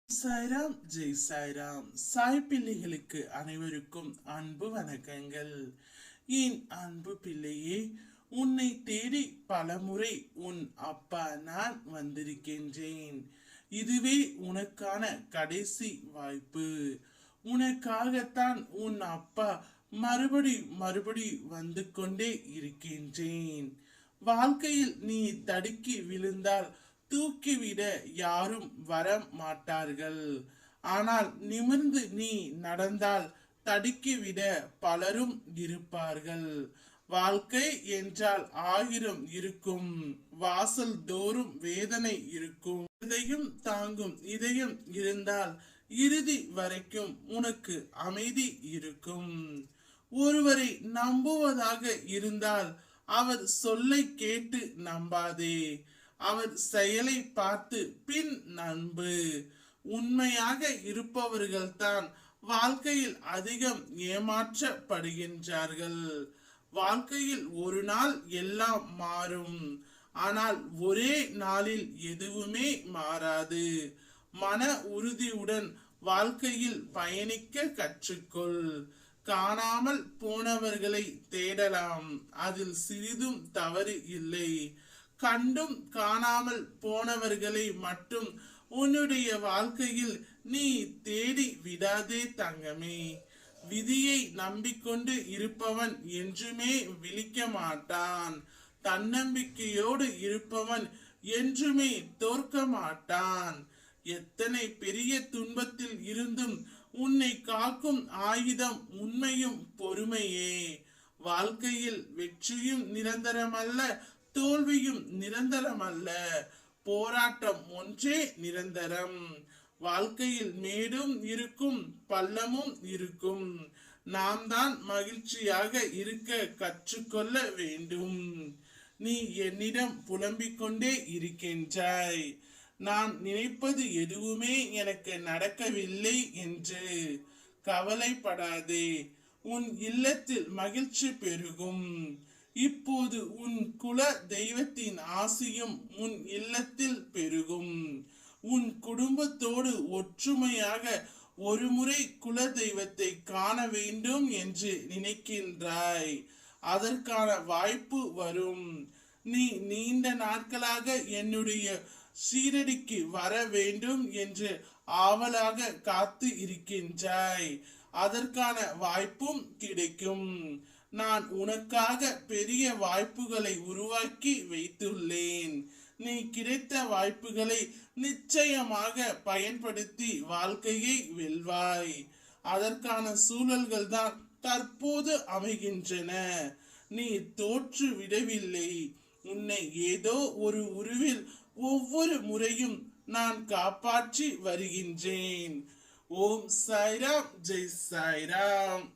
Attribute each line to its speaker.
Speaker 1: சாய்ராம் ஜெய் சாய்ராம். சாய் பிள்ளைகளுக்கு அனைவருக்கும் அன்பு வணக்கங்கள். என் அன்பு பிள்ளையே, உன்னை தேடி பலமுறை உன் அப்பா நான் வந்திருக்கின்றேன். இதுவே உனக்கான கடைசி வாய்ப்பு. உனக்காகத்தான் உன் அப்பா மறுபடி வந்து கொண்டே இருக்கின்றேன். வாழ்க்கையில் நீ தடுக்கி விழுந்தால் தூக்கிவிட யாரும் வர மாட்டார்கள். ஆனால் நிமிர்ந்து நீ நடந்தால் தடுக்கிவிட பலரும் இருப்பார்கள். வாழ்க்கை என்றால் 1000 இருக்கும். வாசல் தோறும் வேதனை இருக்கும். இதையும் தாங்கும் இதயம் இருந்தால் இறுதி வரைக்கும் உனக்கு அமைதி இருக்கும். ஒருவரை நம்புவதாக இருந்தால் அவர் சொல்லை கேட்டு நம்பாதே, அவர் செயலை பார்த்து பின் நம்பு. உண்மையாக இருப்பவர்கள் தான் வாழ்க்கையில் அதிகம் ஏமாற்றப்படுகின்றார்கள். வாழ்க்கையில் ஒரு நாள் எல்லாம் மாறும், ஆனால் ஒரே நாளில் எதுவுமே மாறாது. மன உறுதியுடன் வாழ்க்கையில் பயணிக்க கற்றுக்கொள். காணாமல் போனவர்களை தேடலாம், அதில் சிறிதும் தவறு இல்லை. கண்டும் காணாமல் போனவர்களை மட்டும் உன்னுடைய வாழ்க்கையில் நீ தேடி விடாதே தங்கமே. விதியை நம்பிக்கொண்டு இருப்பவன் என்றுமே விழிக்க மாட்டான். தன்னம்பிக்கையோடு இருப்பவன் என்றுமே தோற்க மாட்டான். எத்தனை பெரிய துன்பத்தில் இருந்தும் உன்னை காக்கும் ஆயுதம் உண்மையும் பொறுமையே. வாழ்க்கையில் வெற்றியும் நிரந்தரமல்ல, தோல்வியும் நிரந்தரமல்ல. போராட்டம் ஒன்றே நிரந்தரம். வாழ்க்கையில் மேடும் இருக்கும், பள்ளமும் இருக்கும். நாம் தான் மகிழ்ச்சியாக இருக்க கற்றுக்கொள்ள வேண்டும். நீ என்னிடம் புலம்பிக் கொண்டே இருக்கின்றாய், நான் நினைப்பது எதுவுமே எனக்கு நடக்கவில்லை என்று. கவலைப்படாதே, உன் இல்லத்தில் மகிழ்ச்சி பெருகும். இப்போது உன் குல தெய்வத்தின் ஆசியும் உன் இல்லத்தில் பெருகும். உன் குடும்பத்தோடு ஒற்றுமையாக ஒருமுறை குல தெய்வத்தை காண வேண்டும் என்று நினைக்கின்றாய். அதற்கான வாய்ப்பு வரும். நீ நீண்ட நாட்களாக என்னுடைய சீரடிக்கு வர வேண்டும் என்று ஆவலாக காத்து இருக்கின்றாய். அதற்கான வாய்ப்பும் கிடைக்கும். நான் உனக்காக பெரிய வாய்ப்புகளை உருவாக்கி வைத்துள்ளேன். நீ கிடைத்த வாய்ப்புகளை நிச்சயமாக பயன்படுத்தி வாழ்க்கையை வெல்வாய். அதற்கான சூழல்கள் தான் தற்போது அமைகின்றன. நீ தோற்று விடவில்லை. உன்னை ஏதோ ஒரு உருவில் ஒவ்வொரு முறையும் நான் காப்பாற்றி வருகின்றேன். ஓம் சாய்ராம், ஜெய் சாய்ராம்.